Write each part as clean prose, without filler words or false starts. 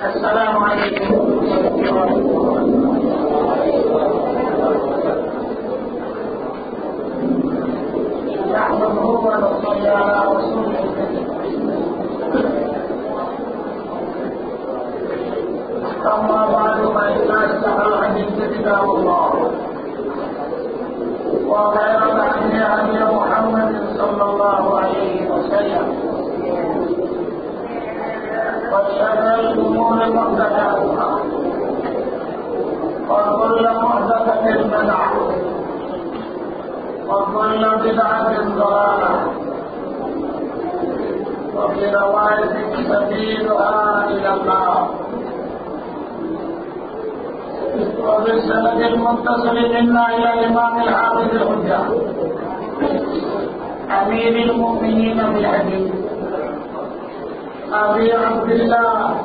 السلام عليكم نحمده ونصلي على رسوله الكريم. أما بعد فإن أصدق الحديث كتاب الله وخير الهدي هدي محمد صلى الله عليه وسلم وشر الأمور محدثاتها وكل محدثة بدعة وكل بدعة ضلالة وفي رواية سبيلها إلى النار. وبالسند المتصل منا إلى الإمام الحافظ الحجة أمير المؤمنين بالحديث أبي عبد الله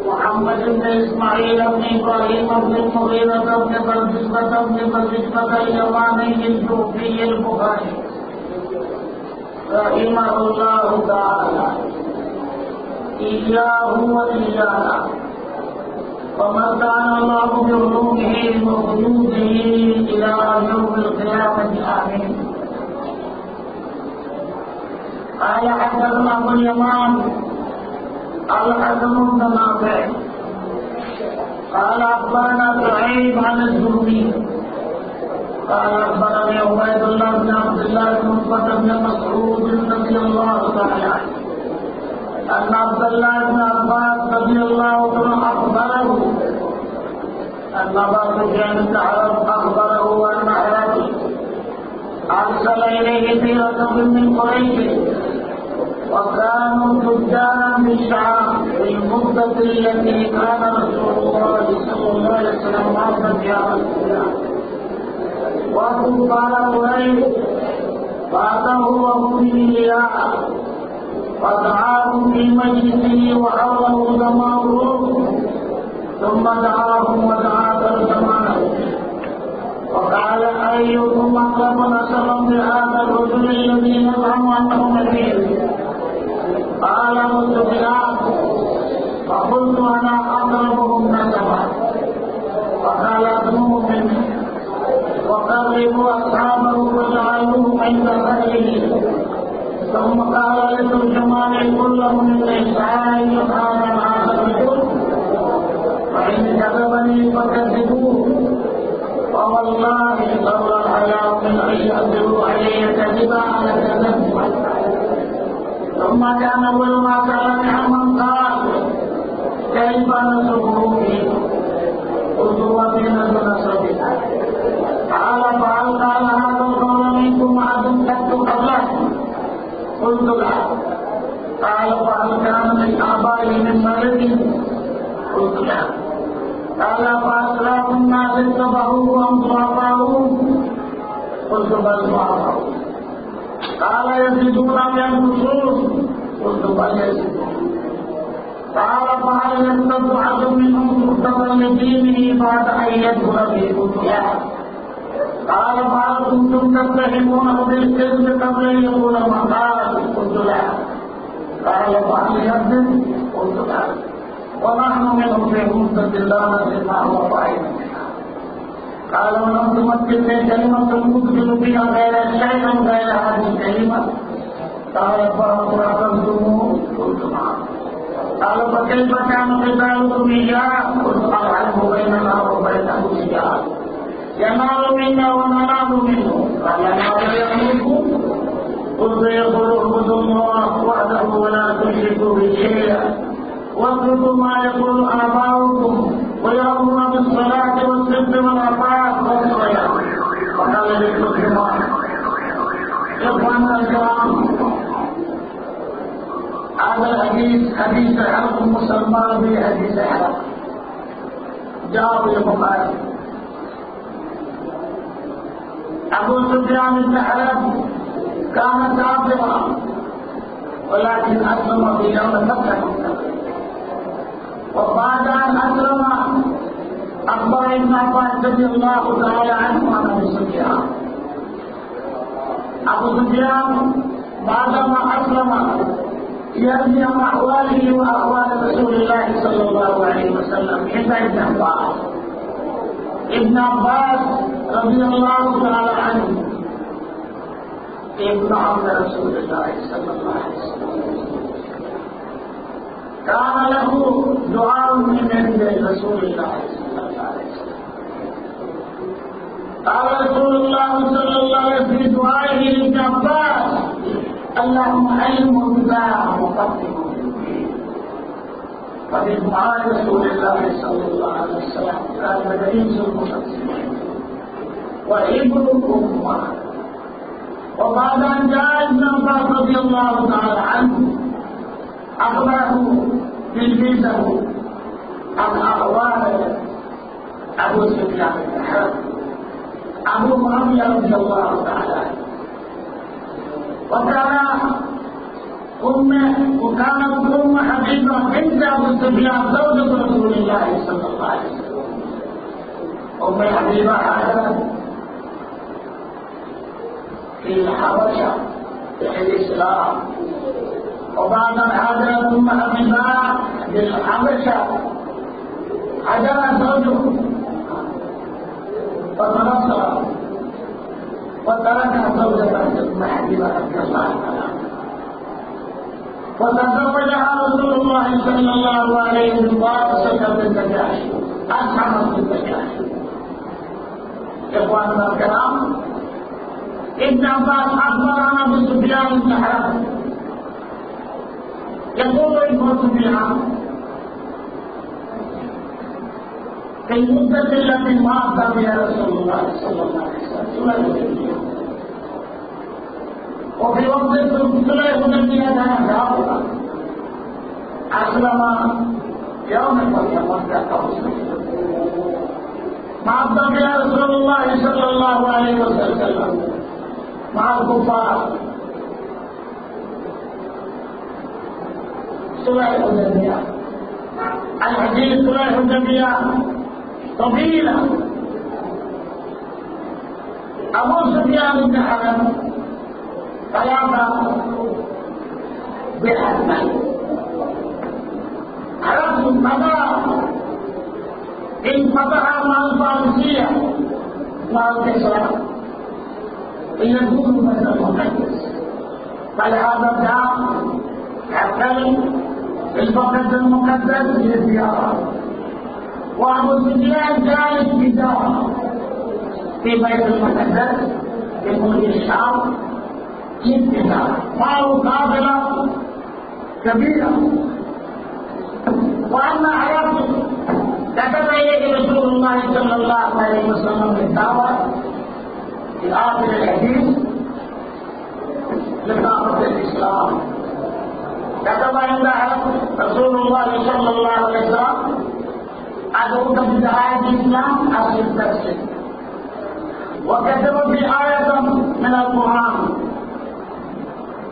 محمد بن إسماعيل بن إبراهيم بن المغيرة بن بردزبة اليماني الجوفي البخاري رحمه الله تعالى إياه وإيانا ومتعنا الله بعلومه وخلوده إلى يوم القيامة آمين. قال حدثنا أبو اليمان الحكم بن نافع قال أخبرنا سعيد عن الزهري قال أخبرني عبيد الله بن عبد الله بن عتبة بن مسعود رضي الله تعالى عنه أن عبد الله بن عباس رضي الله عنه أخبره أن أبا سفيان بن حرب أخبره أن هرقل أرسل إليه في ركب من قريش وكانوا تجارا بالشام في المدة التي كان رسول الله صلى الله عليه وسلم واقفا فيها الإسلام وكفار قريش فأتاه وهم إياه فدعاهم في مجلسه وحوله جماعهم ثم دعاهم ودعا ترجمانه وقال أيكم أقرب نسبا بهذا الرجل الذي يزعم أنه نبي؟ قال أبو سفيان فقلت أنا أقربهم نسبا فقال أدنوه مني وقربوا أصحابه وجعلوهم عند أهله ثم قال لترجمان كلهم ليس علي هذا الرجل فإن كذبني فكذبوه فوالله لولا الحياء من أن يقدروا علي كذبا لكذبت. ثم كان أول ما سألني عمن قال كيف نسبه فيه؟ قلت وفينا بنسبه. قال فهل قال هذا القول منكم أحد قد قبله؟ قلت لا. قال فهل كان من آبائه من ملك؟ قلت لا. قال فأسراف الناس اتبعوه أم ضعفاؤه؟ قلت بل ضعفاؤه. قال يزيدون أم ينقصون؟ قلت بل يزيدون. قال فهل يرتد أحد منهم مرتدا لدينه بعد أن يدخل في فتياه؟ قال فهل كنتم تتهمونه بالكذب قبل أن يقول ما قال؟ قلت لا. قال فهل يكذب؟ قلت لا. ونحن منهم في مدة لا ندري ما هو فاعل منها. قال ولم تمكن لي كلمة تدخل بها غير شيئا غير هذه الكلمة؟ قال فأخرجتموه؟ قلت نعم. قال فكيف كان قتالكم إياه؟ قلت الحرب بيننا وبينه سجال ينال منا وننال منه. قال ماذا يأمركم؟ قلت يقول اعبدوا الله وحده ولا تشركوا به شيئا واتركوا ما يقول آباؤكم ويأمرون بالصلاة والصدق والعفاف والصيام. وقال للمسلمين إخواننا الكرام هذا الحديث حديث حرب مسلمان بحديث حرب جاء في البخاري. أبو سفيان بن حرب كان كافرا ولكن أسلم في يوم فتح مكة. وبعد أن أسلم أخبر ابن عباس رضي الله تعالى عنه عن أبي سفيان. أبو سفيان بعدما أسلم يبني عن أحواله وأحوال رسول الله صلى الله عليه وسلم عند ابن عباس. ابن عباس رضي الله تعالى عنه ابن عم رسول الله صلى الله عليه وسلم، كان له دعاء من عند رسول الله صلى الله عليه وسلم. قال رسول الله صلى الله عليه وسلم في دعائه لابن عباس: اللهم علمه بالله وفقهه في الدين. ففي دعاء رسول الله صلى الله عليه وسلم كان رئيس المفسرين وابن الامه. وبعد ان جاء ابن عباس رضي الله تعالى عنه اخبره تلميذه عن احوال ابو سفيان بن حرب ابو معاويه رضي الله تعالى عنه. وكانت أم حبيبة بنت أبو سفيان زوجة رسول الله صلى الله عليه وسلم. أم حبيبة هاجرت في الحبشة في الإسلام، وبعد أن هاجرت أم حبيبة بالحبشة هاجر زوجه فتنصر وترك زوجة أم حبيبة رضي الله عنها، فتزوجها رسول الله صلى الله عليه وسلم وارثة بنت جحش أسعد بنت جحش. إخواننا الكرام، ابن عباس أخبر عن أبي سفيان بن حرب يقول ابن سفيان: في المدة التي مات بها رسول الله صلى الله عليه وسلم وفي وقت صلح الحديبية كان جابرا أسلم يوم فتح مات بها رسول الله صلى الله عليه وسلم مع الكفار. صلح الحديبية، الحديث صلح الحديبية طويلة. أبو سفيان بن حرب قيام بحرب عرفت مدى انفتح مع الفارسية والكسرى ليكون مثل المقدس، فلهذا جاء حكم الفقد المقدس للزيارة. وأبو سفيان جالس بدار في بيت المقدس في ملك الشام ابتداء معه قافلة كبيرة. وأما عرفت كتب إليه رسول الله صلى الله عليه وسلم بالدعوة في آخر الحديث لدعوة الإسلام. كتب عندها رسول الله صلى الله عليه وسلم: أدعوك بدعاية الإسلام أصل تفسير. وكتب في آية من القرآن: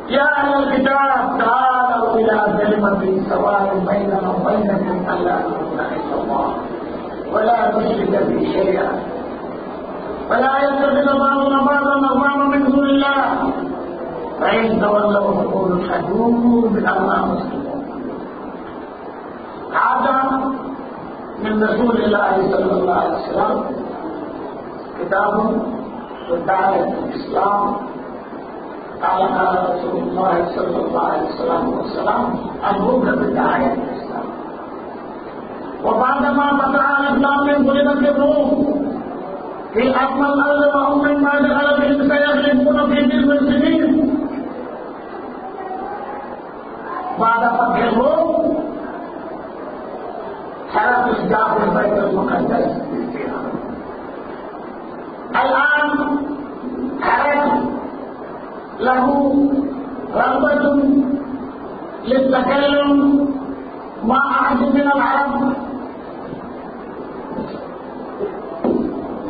يا أهل الكتاب تعالوا إلى كلمة سواء بيننا وبينكم ألا نعبد إلا الله ولا نشرك به شيئا ولا يتخذ بعضنا بعضا أربابا من دون الله فإن تولوا فقولوا اشهدوا بأننا مسلمون. هذا من رسول الله صلى الله عليه وسلم كتاب بداية الإسلام. قال رسول الله صلى الله عليه وسلم أبوك بداية الإسلام. وبعدما فتح الإسلام من غلبة الروم في أقمى الأرض وهم مما دخل بهم سيغلبون في تلك السنين. بعد فتح الروم حرس الجاب البيت المقدس. الآن حرس له رغبة للتكلم مع أحد من العرب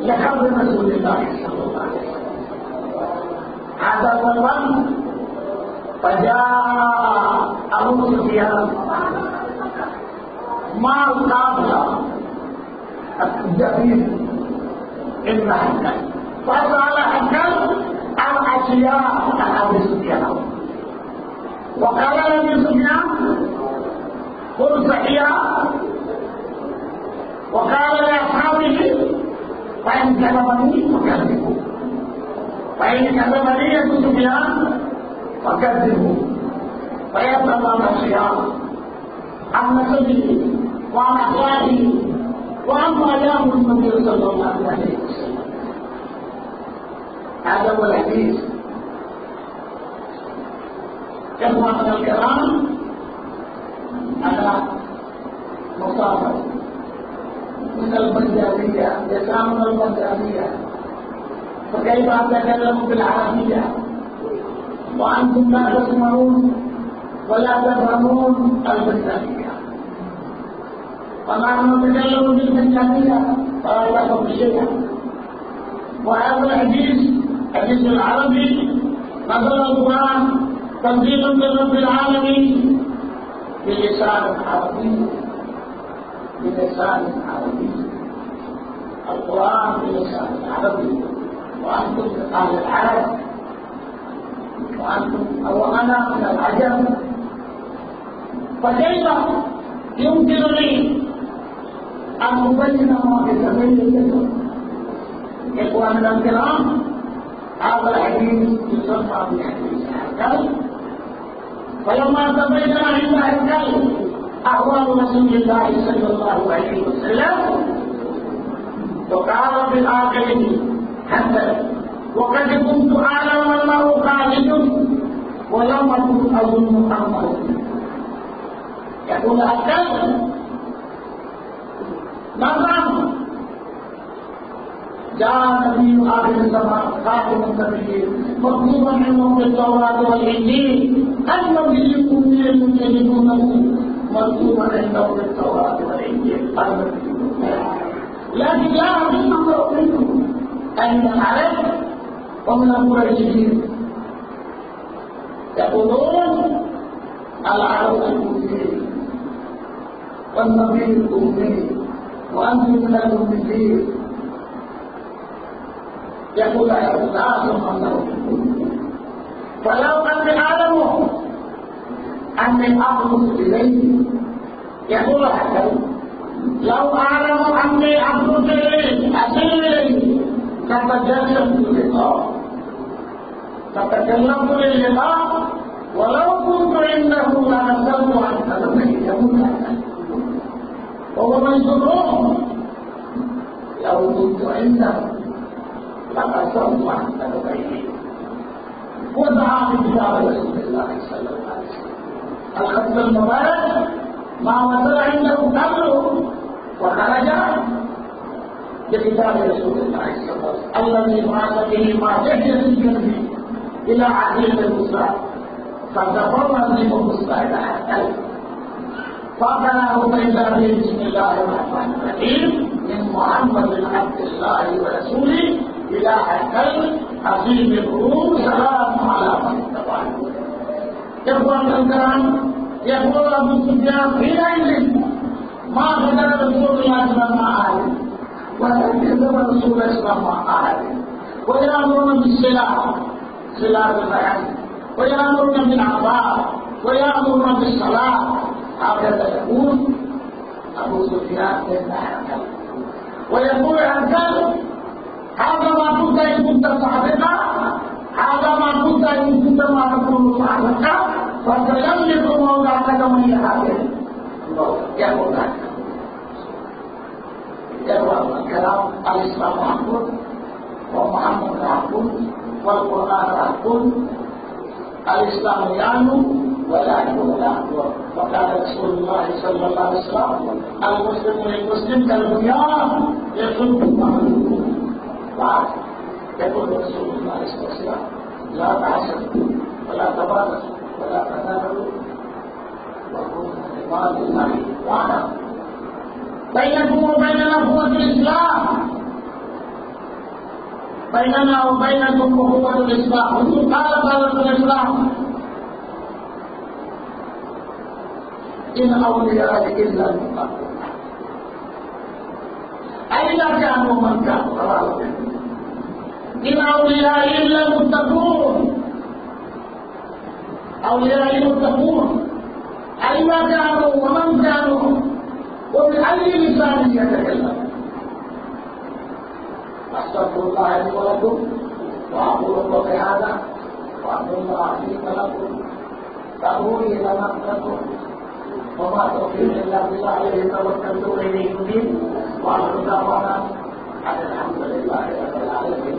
لحرب رسول الله صلى الله عليه وسلم. هذا هو الوقت. فجاء أبو سفيان مع القافلة الجميل ابن حكم، فسأل حكم عن أشياء عن أبي سفيان. وقال لأبي سفيان قل صحيحا، وقال لأصحابه فإن كذبني فكذبوا، فإن كذبني أبو سفيان فكذبوا، فيتبع الأشياء عن نسبه وعن أخلاقه وعما يأمر النبي صلى الله عليه وسلم. هذا هو الحديث. إخواننا الكرام، أنا مسافر من البنجابية، يسام من البنجابية، فكيف أتكلم بالعربية وأنتم لا تسمعون ولا تفهمون البنجابية؟ فنحن نتكلم بالبنجابية فلا تفهم شيئا. وهذا الحديث حديث العربي، نزل القرآن تنزيل من رب العالمين بلسان عربي، بلسان عربي، القرآن بلسان عربي، وأنتم أهل العرب، وأنتم أو أنا من العجم، فكيف يمكنني أن أبين ما في سبيل إخواننا الكرام؟ هذا الحديث يسمى بحديث الهيكل. فلما تبين عند الهيكل أحوال رسول الله صلى الله عليه وسلم، وقال في الآخر حتى وقد كنت أعلم أنه خالد ولم أكن أظن أنه، يقول الهيكل نعم جاء نبي آخر الزمان خاتم النبيين مكتوبا عنهم في التوراة والإنجيل النبي الأمي يجدونه مكتوبا عندهم في التوراة والإنجيل، لكن لا أظن منه أن من العرب ومن القريشيين يقولون العرب الأمي والنبي الأمي وأنتم من الأميين، يقول لا أظن. فلو أني أعلم أني أخلص إليه، يقول هكذا لو أعلم أني أخلص إليه أسير لتجسمت لقاء، فتكلمت للقاء، ولو كنت عنده لنزلت عن كلمه. يقول هكذا وهو من يضرهم لو كنت عنده لقصرت عن كلمه. ودعا بكتاب رسول الله صلى الله عليه وسلم الخط المبارك ما وصل عنده قبله، وخرج بكتاب رسول الله صلى الله عليه وسلم الذي بعث به ما جهز الجنب الى عديد المصر، فغفر له المصطفى حتى فقرأه فإذا بسم الله الرحمن الرحيم من محمد عبد الله ورسوله إلى حكم عظيم الروم سلام على من اتبعه. يقول الكلام يقول أبو سفيان حينئذ ما قدر رسول الله صلى الله عليه وسلم ولكن رسول الله صلى الله عليه وسلم ويأمرون بالسلاح سلاح البيان، ويأمرون بالعطاء، ويأمرون بالصلاة. هكذا يقول أبو سفيان بن حرب، ويقول هكذا هذا ما كنت إن كنت صادقا، هذا ما كنت إن كنت ما تكون صادقا، فسيملك مولاك من يحاول. يقول هكذا. يقول الكلام الإسلام حق ومحمد حق والقرآن حق، الإسلام يعلو ولا يعلو. وقال رسول الله صلى الله عليه وسلم المسلم للمسلم كالبنيان يشد بعضه بعض. يقول رسول الله صلى الله عليه وسلم لا تعصوا ولا تباغضوا ولا تنابذوا وكونوا عباد الله واعلموا بينكم وبيننا قوة الإسلام، بيننا وبينكم قوة الإسلام. قال الإسلام إن أولياء إلا المتقون، أين كانوا من كانوا؟ إن أولياء إلا المتقون. أولياء المتقون أين كانوا ومن كانوا وبأي لسان يتكلم. أستغفر الله لي ولكم وأقول قولي هذا وأحمد الله لي ولكم فأقولي لنقلكم وما توفيق إلا بالله عليه توكلت وإليه أنيب وآخر دعوانا أن الحمد لله رب العالمين.